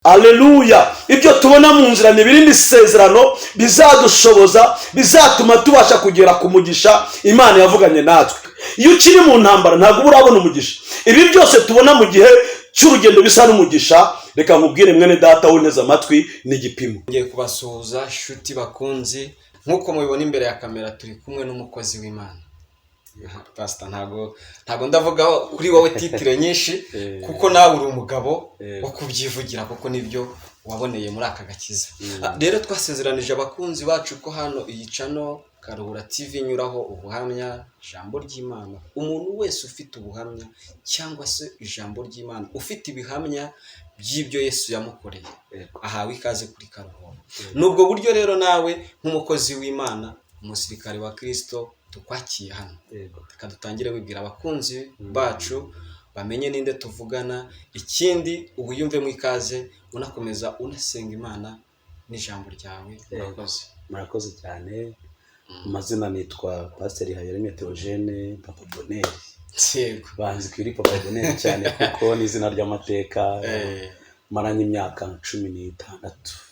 Aleluya. Ibyo tubona mu nzira ni birindi isezerano bizadushoboza, bizatuma tubasha kugera ku mugisha Imana yavuganye natwe. Iyo ukiri mu ntambara ntabwo urabona umugisha. Ibi byose tubona mu gihe cy'urugendo bisa n'umugisha. Reka nkubwire mwene data w'unteze amatwi ni igipimo. Ngiye kubasuhuza shuti bakunzi, nkuko mubibona imbere ya kamera turi kumwe n'umukozi w'Imana. Pastor ntago ndavuga kuri wowe titire nyinshi kuko nawe uri umugabo wo kubyivugira kuko nibyo waboneye muri aka gakiza. Rero twasezeranije abakunzi bacu ko hano iyi channel Karuhura TV nyuraho ubuhamya ijambo ry'Imana. Umuntu wese ufite ubuhamya cyangwa se ijambo ry'Imana, ufite ibihamya by'ibyo Yesu yamukoreye, ahawe ikaze kuri Karuhura. Nubwo buryo rero nawe nk'umukozi w'Imana, umusirikare wa Kristo, tukwakiye hano. Reka dutangire wibwira abakunzi bacu bamenye ninde tuvugana, ikindi ubuyumve mu ikaze unakomeza unasenga Imana n'ijambo ryawe. Murakoze cyane. Amazina nitwa Pastor Hayaremye Teojeni Papa Bonheur. Yego. Banzi kuri Papa Bonheur cyane kuko ni izina ry'amateka. Maranye imyaka 16.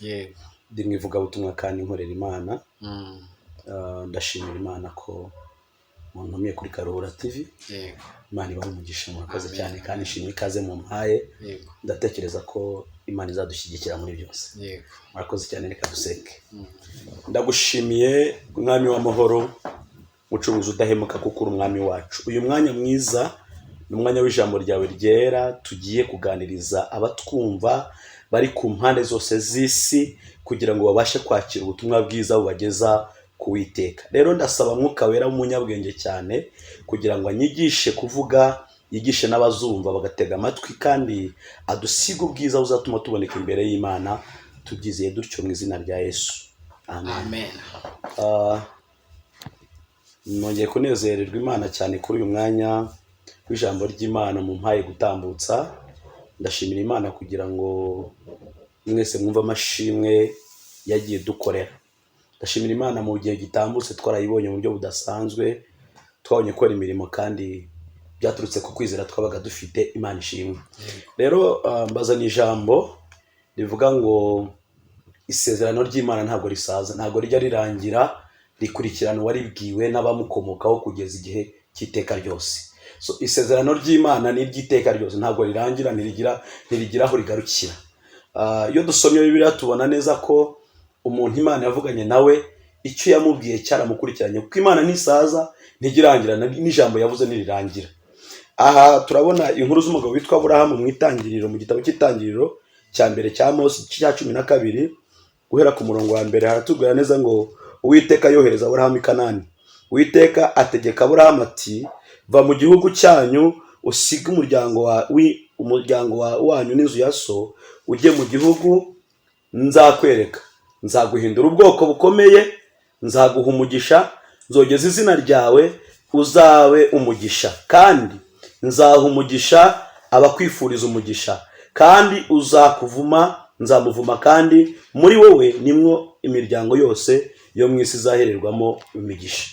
Yego. Ndi mwivuga butumwa kandi nkorera Imana. Ndashimira Imana ko muntumiye kuri Karuhura TV. Yego. Imana ibahe umugisha, murakoze cyane kandi nshimye ikaze mu mpaye. Yego. Ndatekereza ko Imana izadushyigikira muri byose. Yego. Murakoze cyane, reka duseke. Ndagushimiye mwami w'amahoro, mucuruzi udahemuka kuko uri umwami wacu. Uyu mwanya mwiza ni umwanya w'ijambo ryawe ryera, tugiye kuganiriza abatwumva bari ku mpande zose z'isi kugira ngo babashe kwakira ubutumwa bwiza bubageza kuwiteka. Rero ndasaba Mwuka Wera w'umunyabwenge cyane kugira ngo anyigishe kuvuga, yigishe n'abazumva bagatega amatwi, kandi adusiga ubwiza buzatuma tuboneka imbere y'Imana. Tubyizeye dutyo mu izina rya Yesu. Amen. Nongeye kunezererwa Imana cyane kuri uyu mwanya w'ijambo ry'Imana mu mpaye gutambutsa. Ndashimira Imana kugira ngo mwese mwumva amashimwe yagiye dukorera. Ndashimira Imana mu gihe gitambutse twarayibonye mu buryo budasanzwe, twabonye ko imirimo kandi byaturutse ku kwizera twabaga dufite. Imana ishimwe. Rero mbazana ijambo rivuga ngo isezerano ry'Imana ntabwo risaza, ntabwo rijya rirangira, rikurikirana uwaribwiwe n'abamukomokaho kugeza igihe cy'iteka ryose. So isezerano ry'Imana ni iry'iteka ryose, ntabwo rirangira, ntirigira aho rigarukira. Iyo dusomye Bibiliya tubona neza ko umuntu Imana yavuganye nawe icyo yamubwiye cyaramukurikiranye, kuko Imana ntisaza, ntigirangira, n'ijambo yavuze nirirangira. Aha turabona inkuru z'umugabo witwa Aburahamu mu itangiriro, mu gitabo cy'itangiriro cya mbere cya Mose cya 12 guhera ku murongo wa mbere. Haratubwira neza ngo Uwiteka yohereza Aburahamu i Kanani. Uwiteka ategeka Aburahamu ati, va mu gihugu cyanyu usige umuryango wanyu n'inzu ya so, ujye mu gihugu nzakwereka. Nzaguhindura ubwoko bukomeye, nzaguha umugisha, nzogeza izina ryawe uzabe umugisha, kandi nzaha umugisha abakwifuriza umugisha, kandi uzakuvuma nzamuvuma, kandi muri wowe nimwo imiryango yose yo mu isi izahererwamo imigisha.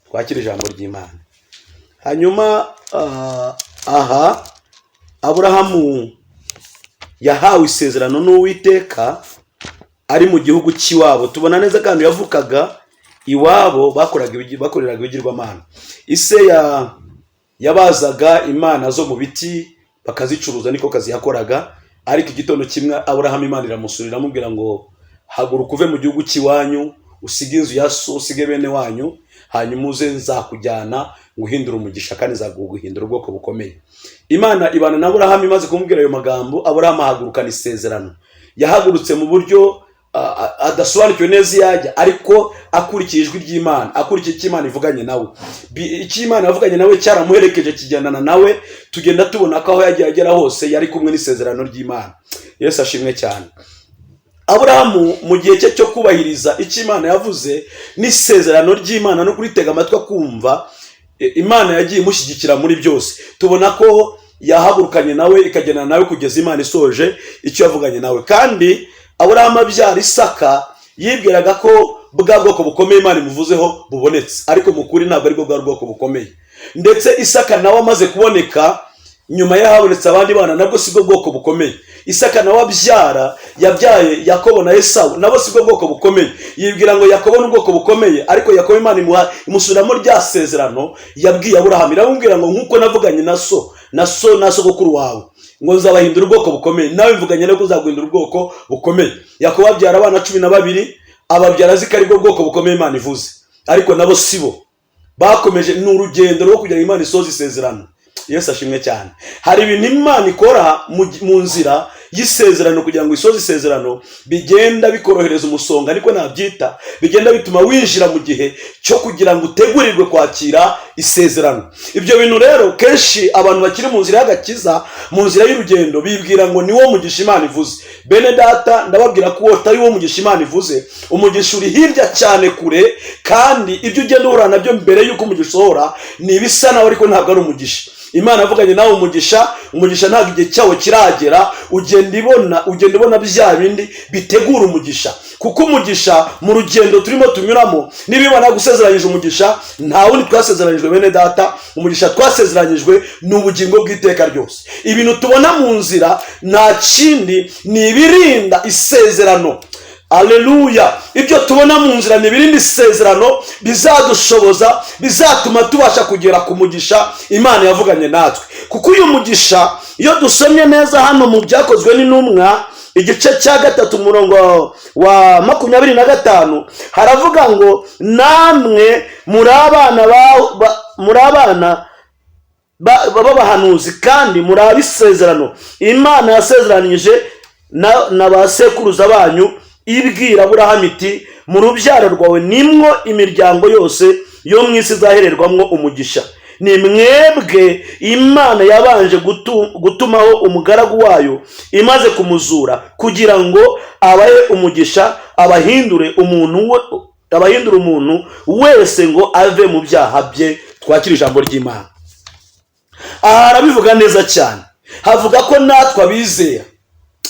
Twakira ijambo ry'Imana. Hanyuma aha Aburahamu yahawe isezerano n'Uwiteka ari mu gihugu cy'iwabo. Tubona neza kandi yavukaga iwabo bakoreraga ibigirwamana. Ise yabazaga imana zo mu biti bakazicuruza, niko kazi yakoraga. Ariko igitondo kimwe Aburahamu Imana iramusurira amubwira ngo haguruka uve mu gihugu cy'iwanyu, usige inzu ya so, usige bene wanyu, hanyuma uze nzakujyana nguhindura umugisha, kandi nzaguhindura ubwoko bukomeye. Imana ibana na Aburahamu imaze kumubwira ayo magambo. Aburahamu ahagurukana isezerano. Yahagurutse mu buryo adasobanukiwe neza yajya, ariko akurikiye ijwi ry'Imana, akurikiye icyo Imana ivuganye nawe. Icyo Imana yavuganye nawe cyaramuherekeje kigendana nawe, tugenda tubona ko aho yagiye agera hose yari kumwe n'isezerano ry'Imana. Yesu ashimwe cyane. Aburahamu mu gihe cye cyo kubahiriza icyo Imana yavuze n'isezerano ry'Imana no kuritega amatwi kumva, Imana yagiye imushyigikira muri byose. Tubona ko yahagurukanye nawe ikagendana nawe kugeza Imana isoje icyo yavuganye nawe. Kandi Aburahamu abyara Isaka, yibwiraga ko bwa bwoko bukomeye Imana imuvuzeho bubonetse, ariko mu kuri ntabwo ari bwo bwa bwoko bukomeye. Ndetse Isaka nawe amaze kuboneka nyuma ye habonetse abandi bana, nabwo sibwo bwoko bukomeye. Isaka nawe abyara, yabyaye Yakobo na Esawu, nabo sibwo bwoko bukomeye. Yibwira ngo Yakobo ni ubwoko bukomeye, ariko Yakobo Imana imusubiramo rya sezerano yabwiye Aburahamu, iramubwira ngo nk'uko navuganye na sogokuru wawe ngo nzabahindura ubwoko bukomeye, nawe mvuganye no kuzaguhindura ubwoko bukomeye. Yakobo abyara abana 12, ababyara azi ko ari bwo bwoko bukomeye Imana ivuze, ariko nabo sibo. Bakomeje n'urugendo rwo kugira ngo Imana isoze isezerano. Yesu ashimwe cyane. Hari ibintu Imana ikora mu nzira y'isezerano kugira ngo isoze isezerano, bigenda bikorohereza umusonga, ariko nabyita bigenda bituma winjira mu gihe cyo kugira ngo utegurirwe kwakira isezerano. Ibyo bintu rero kenshi abantu bakiri mu nzira y'agakiza, mu nzira y'urugendo, bibwira ngo ni wo mugisha Imana ivuze. Bene data, ndababwira ko utari wo mugisha Imana ivuze. Umugisha uri hirya cyane kure, kandi ibyo ugenda uhura nabyo mbere y'uko umugisha usohora ni ibisa nawe, ariko ntabwo ari umugisha. Imana avuganye nawe umugisha ntabwo igihe cyawo kiragera, ugenda ibona bya bindi bitegura umugisha. Kuko umugisha mu rugendo turimo tunyuramo, niba Imana gusezeranyije umugisha, nta wundi twasezeranyijwe bene data. Umugisha twasezeranyijwe ni ubugingo bw'iteka ryose. Ibintu tubona mu nzira nta kindi ni ibirinda isezerano. Aleluya. Ibyo tubona mu nzira ni ibirinda isezerano, bizadushoboza, bizatuma tubasha kugera ku mugisha Imana yavuganye natwe. Kuko uyu mugisha, iyo dusomye neza hano mu Byakozwe n'Intumwa igice cya 3 umurongo wa 25, haravuga ngo namwe muri abana b'abahanuzi kandi muri abisezerano Imana yasezeranije na ba sekuruza banyu, ibwira Aburahamu iti mu rubyaro rwawe nimwo imiryango yose yo mu isi izahererwamo umugisha. Ni mwebwe Imana yabanje gutumaho umugaragu wayo imaze kumuzura, kugira ngo abahe umugisha, abahindure umuntu wese ngo ave mu byaha bye. Twakira ijambo ry'Imana. Aha arabivuga neza cyane, havuga ko natwe abizera,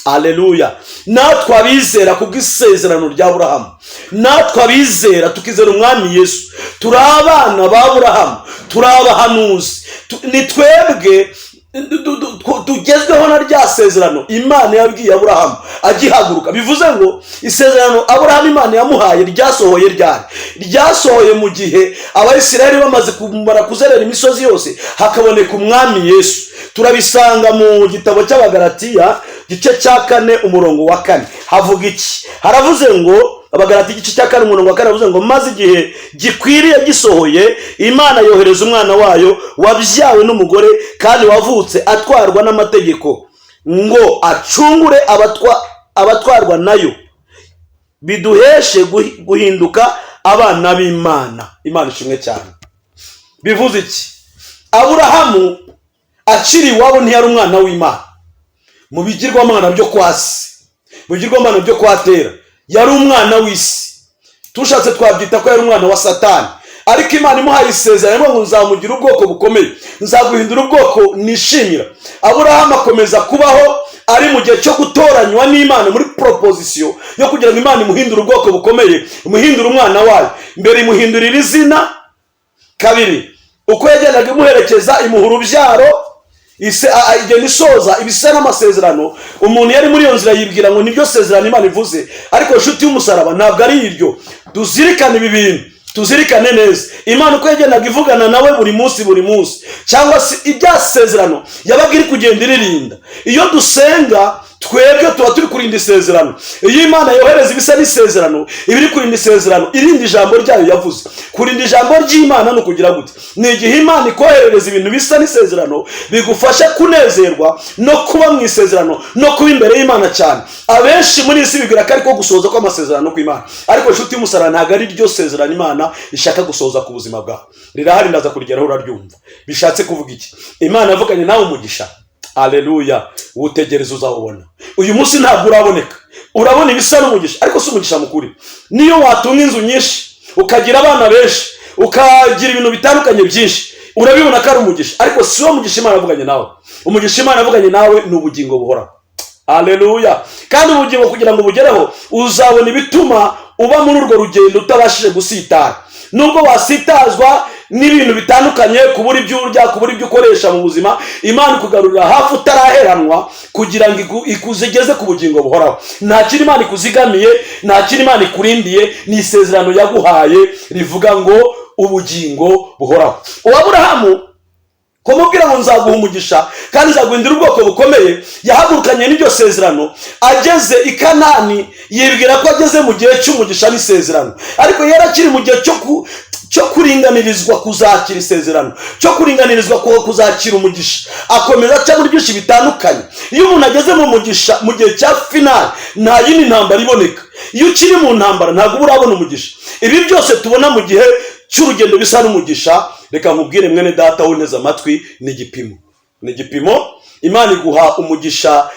aleluya, natwe abizera kubw'isezerano rya Aburahamu, natwe abizera tukizera umwami Yesu, turi abana ba Aburahamu, turi abahanuzi, ni twebwe tugezweho na rya sezerano Imana yabwiye Aburahamu agihaguruka. Bivuze ngo isezerano Aburahamu Imana yamuhaye ryasohoye ryari? Ryasohoye mu gihe Abayisiraheli bamaze kumara kuzerera imisozi yose, hakaboneka umwami Yesu. Turabisanga mu gitabo cy'Abagalatiya gice cya 4 umurongo wa 4. Havuga iki? Haravuze ngo Abagalatiya igice cya 4 umurongo wa 4 havuze ngo maze igihe gikwiriye gisohoye, Imana yohereza umwana wayo wabyawe n'umugore kandi wavutse atwarwa n'amategeko, ngo acungure abatwarwa nayo, biduheshe guhinduka abana b'Imana. Imana ishimwe cyane. Bivuze iki? Aburahamu akiri iwabo ntiyari umwana w'Imana. Mu bigirwamana byo kwasi, mu bigirwamana byo kwatera, yari umwana w'isi. Tushatse twabyita ko yari umwana wa Satani, ariko Imana imuhaye isezerano ngo nzamugira ubwoko bukomeye, nzaguhindura ubwoko nishimira. Aburahamu akomeza kubaho ari mu gihe cyo gutoranywa n'Imana muri proposition yo kugira ngo Imana imuhindure ubwoko bukomeye, imuhindure umwana wayo. Mbere imuhindurira izina, kabiri uko yagendaga imuherekeza imuha urubyaro, igenda isoza ibisa n'amasezerano. Umuntu yari muri iyo nzira yibwira ngo nibyo sezerano Imana ivuze, ariko inshuti y'umusaraba ntabwo ari iryo. Tuzirikane ibi bintu, tuzirikane neza. Imana uko yagendaga ivugana nawe buri munsi, cyangwa se ibyasezerano yabaga iri kugenda iririnda. Iyo dusenga twebwe tuba turi kurinda isezerano. Iyo Imana yohereza ibisa n'isezerano, ibiri kurinda isezerano, irinda ijambo ryayo yavuze. Kurinda ijambo ry'Imana no kugira gute? Ni igihe Imana ikoherereza ibintu bisa n'isezerano, bigufasha kunezerwa no kuba mu isezerano, no kuba imbere y'Imana cyane. Abenshi muri isi bibwira ko ariko gusohoza kw'amasezerano kw'Imana, ariko inshuti y'umusaraba ntabwo ari ryo sezerano Imana ishaka gusohoza ku buzima bwawe. Rirahari, ndaza kurigeraho uraryumva. Bishatse kuvuga iki? Imana avuganye nawe umugisha, aleluya, utegereza uzawubona. Uyu munsi ntabwo uraboneka, urabona ibisa n'umugisha, ariko si umugisha mukuri. Niyo watunga inzu nyinshi, ukagira abana benshi, ukagira ibintu bitandukanye byinshi, urabibona ko ari umugisha, ariko si wo mugisha Imana avuganye nawe. Umugisha Imana avuganye nawe ni ubugingo buhoraho. Aleluya. Kandi ubugingo kugira ngo bugereho, uzabona ibituma uba muri urwo rugendo utabashije gusitara. Nubwo wasitazwa n'ibintu bitandukanye, kubura ibyo urya, kubura ibyo ukoresha mu buzima, Imana ikugarurira hafi utaraheranwa kugira ngo ikuzigeze ku bugingo buhoraho. Nta kintu Imana ikuzigamiye, nta kintu Imana ikurindiye, ni isezerano yaguhaye rivuga ngo ubugingo buhoraho. Aburahamu kumubwira ngo nzaguha umugisha kandi nzaguhindura ubwoko bukomeye, yahagurukanye n'iryo sezerano, ageze i Kanani yibwira ko ageze mu gihe cy'umugisha n'isezerano, ariko yari akiri mu gihe cyo kuringanirizwa kuzakira isezerano, cyo kuringanirizwa kuzakira umugisha. Akomeza aca muri byinshi bitandukanye. Iyo umuntu ageze mu mugisha mu gihe cya finali, nta yindi ntambara iboneka. Iyo ukiri mu ntambara ntabwo uba urabona umugisha. Ibi byose tubona mu gihe cy'urugendo bisa n'umugisha, reka nkubwire mwene data wuneze amatwi, ni igipimo. Ni igipimo. Imana iguha umugisha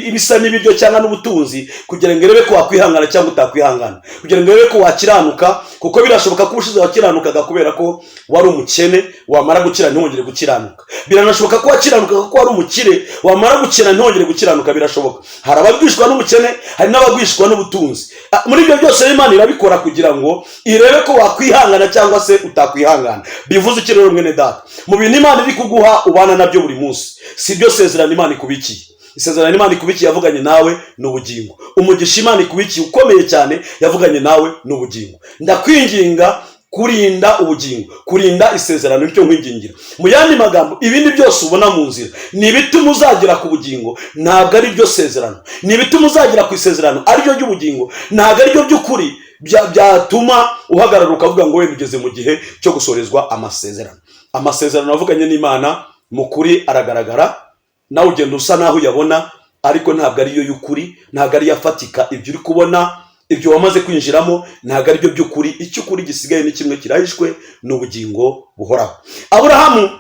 ibisa n'ibiryo cyangwa n'ubutunzi kugira ngo irebe ko wakwihangana cyangwa utakwihangana, kugira ngo irebe ko wakiranuka, kuko birashoboka ko ubushize wakiranukaga kubera ko wari umukene, wamara gukira ntihongere gukiranuka. Biranashoboka ko wakiranukaga ko wari umukire, wamara gukira ntihongere gukiranuka. Birashoboka. Hari abagwishwa n'umukene, hari n'abagwishwa n'ubutunzi. Muri ibyo byose Imana irabikora kugira ngo irebe ko wakwihangana cyangwa se utakwihangana. Bivuze iki rero mwene data? Mu bintu Imana iri kuguha ubana nabyo buri munsi, si byo sezerano Imana ikubikiye. Isezerano Imana ikubikiye yavuganye nawe n'ubugingo. Umugisha Imana ikubikiye ukomeye cyane yavuganye nawe n'ubugingo. Ndakwinginga kurinda ubugingo, kurinda isezerano, nicyo nkwingingira. Mu yandi magambo, ibindi byose ubona mu nzira ni ibituma uzagera ku bugingo, ntabwo ari byo sezerano. Ni ibituma uzagera ku isezerano ari byo ry'ubugingo, ntabwo ari byo by'ukuri byatuma uhagarara ukavuga ngo wenda ugeze mu gihe cyo gusorezwa amasezerano. Amasezerano avuganye n'Imana mu kuri aragaragara, nawe ugenda usa naho uyabona, ariko ntabwo ariyo y'ukuri, ntabwo ari yafatika. Ibyo uri kubona, ibyo wamaze kwinjiramo, ntabwo ari byo by'ukuri. Icyo ukuri gisigaye ni kimwe, kirahishwe, n'ubugingo buhoraho. Aburahamu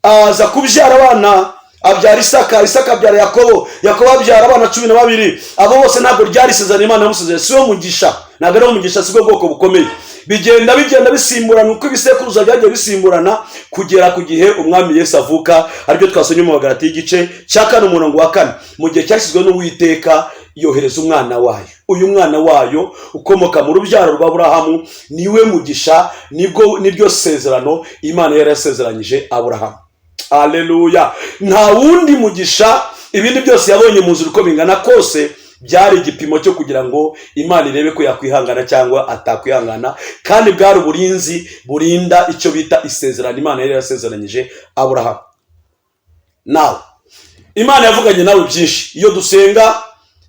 aza kubyara abana, abyara Isaka, Isaka abyara Yakobo, Yakobo abyara abana 12. Abo bose ntabwo ryari isezerano Imana yamusezeranye, si wo mugisha, ntabwo ari umugisha, si bwo bwoko bukomeye. Bigenda bisimburana uko ibisekuruza byagiye bisimburana kugera ku gihe umwami Yesu avuka, aribyo twasomye mu Magalati y'igice cya 4 umurongo wa 4. Mu gihe cyashyizwe n'Uwiteka yohereza umwana wayo. Uyu mwana wayo ukomoka mu rubyaro rwa Aburahamu niwe mugisha, niryo sezerano Imana yari yasezeranyije Aburahamu. Haleluya. Nta wundi mugisha, ibindi byose yabonye mu nzira uko bingana kose byari igipimo cyo kugira ngo Imana irebe ko yakwihangana cyangwa atakwihangana, kandi bwari uburinzi burinda icyo bita isezerano Imana yari yasezeranyije Aburahamu. Nawe Imana yavuganye nawe byinshi. Iyo dusenga,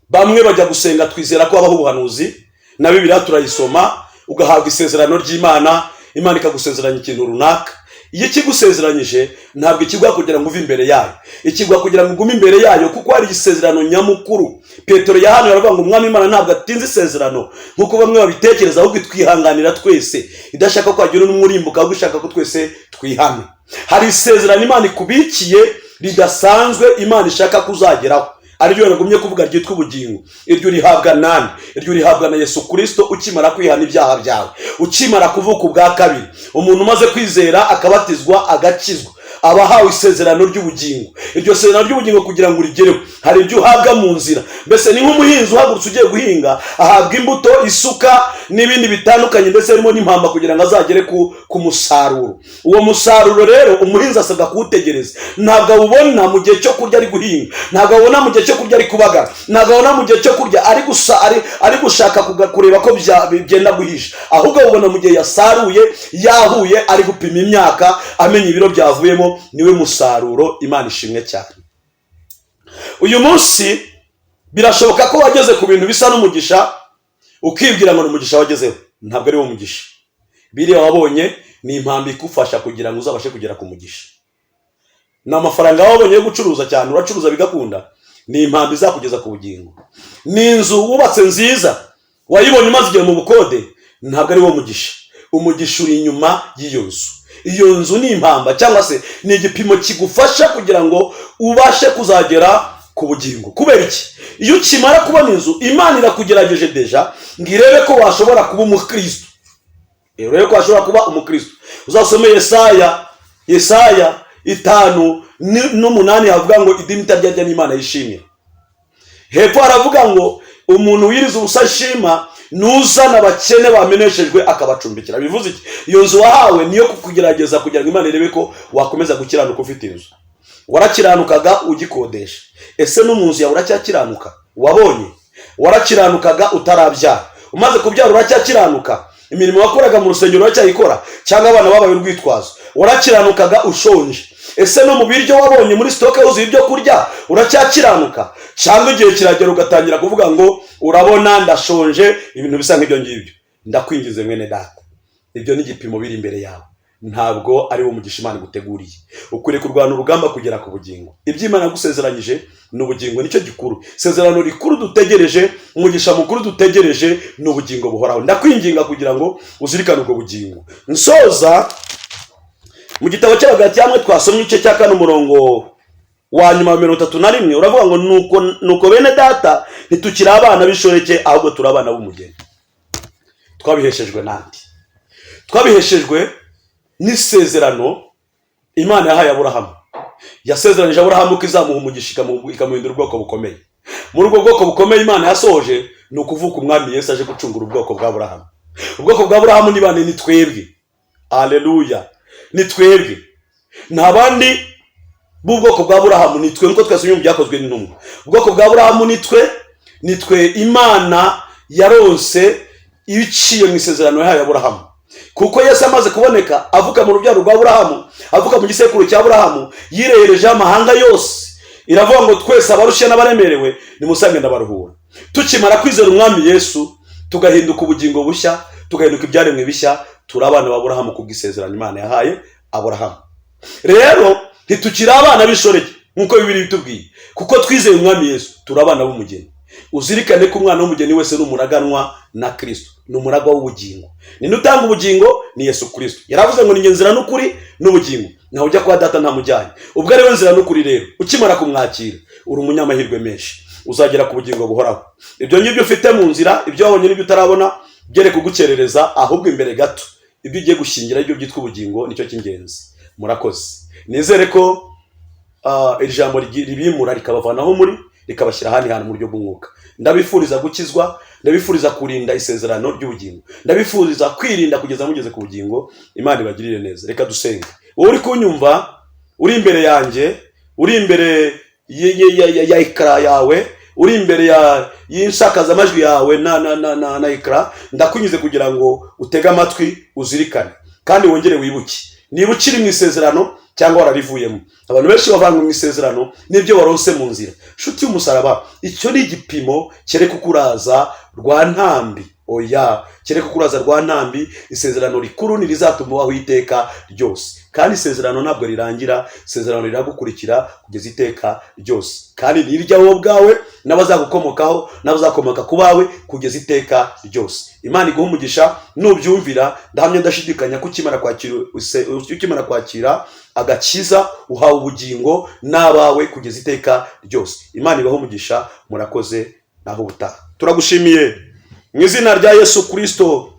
bamwe bajya gusenga twizera ko habaho ubuhanuzi, na Bibiliya turayisoma, ugahabwa isezerano ry'Imana, Imana ikagusezeranya ikintu runaka. Iyo ikigusezeranyije ntabwo ikigwa kugira ngo uve imbere yayo, ikigwa kugira ngo ugume imbere yayo, kuko hari isezerano nyamukuru. Petero yahanuye aravuga ngo umwami Imana ntabwo atinze isezerano nkuko bamwe babitekereza, ahubwo itwihanganira twese, idashaka ko hagira n'umurimbuka, ahubwo ishaka ko twese twihane. Hari isezerano Imana ikubikiye ridasanzwe, Imana ishaka kuzageraho, ariryo yaragumye kuvuga ryitwa ubugingo. Iryo rihabwa nani? Iryo rihabwa na Yesu Kristo ukimara kwihana ibyaha byawe, ukimara kuvuka ubwa kabiri. Umuntu umaze kwizera akabatizwa agakizwa, abahawe isezerano ry'ubugingo. Iryo sezerano ry'ubugingo kugira ngo urigereho, hari ibyo uhabwa mu nzira. Mbese ni nk'umuhinzi uhagurutse ugiye guhinga, ahabwa imbuto, isuka n'ibindi bitandukanye, ndetse harimo n'impamba kugira ngo azagere ku musaruro. Uwo musaruro rero umuhinzi asabwa kuwutegereza. Ntabwo awubona mu gihe cyo kurya ari guhinga, ntabwo awubona mu gihe cyo kurya ari kubagara, ntabwo awubona mu gihe cyo kurya ari gushaka kureba ko byenda guhisha, ahubwo awubona mu gihe yasaruye, yahuye, ari gupima imyaka, amenya ibiro byavuyemo. Niwe musaruro. Imana ishimwe cyane. Uyu munsi birashoboka ko wageze ku bintu bisa n'umugisha ukibwira ngo n'umugisha wagezeho, ntabwo ari wo mugisha. Biriya wabonye ni impambi ikufasha kugira ngo uzabashe kugera ku mugisha. Ni amafaranga wabonye yo gucuruza cyane, uracuruza bigakunda, ni impambi izakugeza ku bugingo. Ni inzu wubatse nziza wayibonye umaze igihe mu bukode, ntabwo ari wo mugisha. Umugisha uri inyuma y'iyo nzu. Iyo nzu ni impamba, cyangwa se ni igipimo kigufasha kugira ngo ubashe kuzagera ku bugingo. Kubera iki? Iyo ukimara kubona inzu, Imana irakugerageje deja ngo irebe ko washobora kuba umukristo. Irebe ko washobora kuba umukristo. Uzasome Yesaya 5:8 havuga ngo idini itarya n'Imana yishimira. Hepfo haravuga ngo umuntu wiriza ubusa shima n'uzana abakene bameneshejwe akabacumbikira. Bivuze iki? Iyo nzu wahawe niyo kukugerageza kugira ngo Imana irebe ko wakomeza gukiranuka ufite inzu. Warakiranukaga ugikodesha. Ese no mu nzu yawe uracyakiranuka? Wabonye? Warakiranukaga utarabyara. Umaze kubyara uracyakiranuka? Imirimo wakoraga mu rusengero uracyayikora? Cyangwa abana babaye urwitwazo? Warakiranukaga ushonje? Ese no mu biryo wabonye muri stoke yuzuye ibyo kurya uracyakiranuka? Cyangwa igihe kiragera ugatangira kuvuga ngo urabona ndashonje, ibintu bisa nk'ibyo ngibyo? Ndakwingize mwene data, ibyo ni igipimo biri imbere yawe, ntabwo ari wo mugisha Imana guteguriye. Ukwiriye kurwana urugamba kugera ku bugingo. Iby'Imana yagusezeranyije ni ubugingo, nicyo gikuru. Isezerano rikuru dutegereje, umugisha mukuru dutegereje ni ubugingo buhoraho. Ndakwinginga kugira ngo uzirikane ubwo bugingo. Nsoza mu gitabo cy'Abagalatiya hamwe twasomye igice cya 4 umurongo wa nyuma 31, uravuga ngo nuko bene data ntitukiri abana b'ishoreke, ahubwo turi abana b'umugeni. Twabiheshejwe nandi? Twabiheshejwe n'isezerano Imana yahaye Aburahamu. Yasezeranije Aburahamu ko izamuha umugisha ikamuhindura ubwoko bukomeye. Muri ubwo bwoko bukomeye Imana yasoje ni ukuvuka umwami Yesu aje gucungura ubwoko bwa Aburahamu. Ubwoko bwa Aburahamu ni bane, ni twebwe. Haleluya, ni twebwe. Nta bandi b'ubwoko bwa Aburahamu, ni twe. Nkuko twasomye mu byakozwe n'intumwa, ubwoko bwa Aburahamu ni twe Imana yaronse iciye mu isezerano yahaye Aburahamu. Kuko Yesu amaze kuboneka avuka mu rubyaro rwa Aburahamu, avuka mu gisekuru cya Aburahamu, yirehereje amahanga yose. Iravuga ngo twese abarushye n'abaremerewe nimusange ndabaruhura. Tukimara kwizera umwami Yesu tugahinduka ubugingo bushya, tugahinduka ibyaremwe bishya, turi abana b'Aburahamu kubw'isezerano Imana yahaye Aburahamu. Rero ntitukiri abana b'ishoreke nkuko Bibiliya bitubwiye, kuko twizeye umwami Yesu turi abana b'umugeni. Uzirikane ko umwana w'umugeni wese ni umuraganwa na Kristo, ni umuragwa w'ubugingo. Ni utanga ubugingo ni Yesu Kristo. Yaravuze ngo ni nzira n'ukuri n'ubugingo, naho ujya kwa data ntamujyanye. Ubwo ari we nzira n'ukuri rero, ukimara kumwakira uri umunyamahirwe menshi, uzagera ku bugingo buhoraho. Ibyo ngibyo ufite mu nzira, ibyo wabonye n'ibyo utarabona, byere kugukerereza, ahubwo imbere gato ibyo ugiye gushingira ibyo byitwa ubugingo nicyo cy'ingenzi. Murakoze. Nizere ko iri jambo ribimura rikabavanaho muri rikabashyira ahandi hantu mu buryo bw'umwuka. Ndabifuriza gukizwa, ndabifuriza kurinda isezerano ry'ubugingo, ndabifuriza kwirinda kugeza mugeze ku bugingo. Imana ibagirire neza. Reka dusenge. Wowe uri kunyumva, uri imbere yanjye, uri imbere ya ikara yawe, uri imbere y'insakaza amajwi yawe na ikara, ndakunyuze kugira ngo utege amatwi, uzirikane kandi wongere wibuke. Niba ukiri mu isezerano cyangwa wararivuyemo. Abantu benshi bavanga mu isezerano n'ibyo waronse mu nzira. Shuti y'umusaraba, icyo ni igipimo kereka kuraza rwa ntambi. Oya, kereka kuraza rwa ntambi. Isezerano rikuru nirizatuma waho iteka ryose, kandi isezerano ntabwo rirangira. Isezerano riragukurikira kugeza iteka ryose, kandi niryaho bwawe n'abazagukomokaho n'abazakomoka ku bawe kugeza iteka ryose. Imana iguha umugisha nubyumvira. Ndahamya ndashidikanya ko ukimara kwakira agakiza uhawe ubugingo n'abawe kugeza iteka ryose. Imana ibaho umugisha. Murakoze, naho ubutaha. Turagushimiye mu izina rya Yesu Kristo.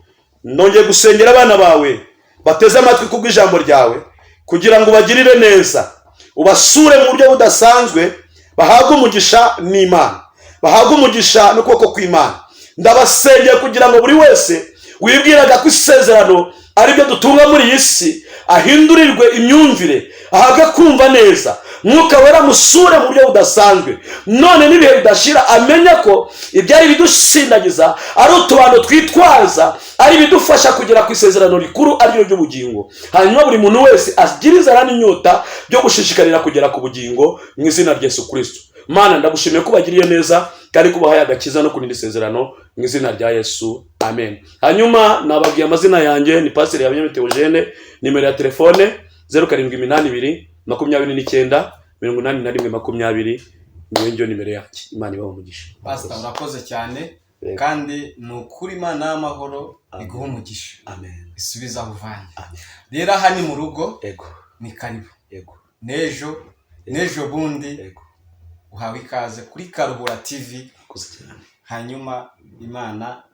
Nongeye gusengera abana bawe bateze amatwi kubw'ijambo ryawe, kugira ngo bagirire neza, ubasure mu buryo budasanzwe, bahabwe umugisha n'Imana, bahabwe umugisha n'ukuboko kw'Imana. Ndabasengeye kugira ngo buri wese wibwiraga ko isezerano ari byo dutunga muri iyi si ahindurirwe imyumvire, ahabwe kumva neza. Mwuka wera musure mu buryo budasanzwe, none n'ibihe bidashira amenya ko ibyari bidusindagiza ari utubando twitwaza, ari bidufasha kugera ku isezerano rikuru ariryo ry'ubugingo. Hanyuma buri muntu wese agira inzara n'inyota byo gushishikarira kugera ku bugingo mu izina rya Yesu Kristo. Mana, ndagushimiye ko bagiriye neza kandi kubahaye agakiza no kurinda isezerano mu izina rya Yesu. Amen. Hanyuma nababwiye amazina yanjye ni Pastor Teojeni, nimero ya telefone 0782 29 81 20. Niyo nimero yacu. Imana ibaho umugisha. Pastor, urakoze cyane. Kandi nukuri Imana y'amahoro iguha umugisha. Amen. Isubiza buvanye. Rero aha ni mu rugo. Ego. Ni karibu. Ego. Nejo bundi. Ego. Uhawe ikaze kuri Karuhura TV. Kuzi cyane. Hanyuma Imana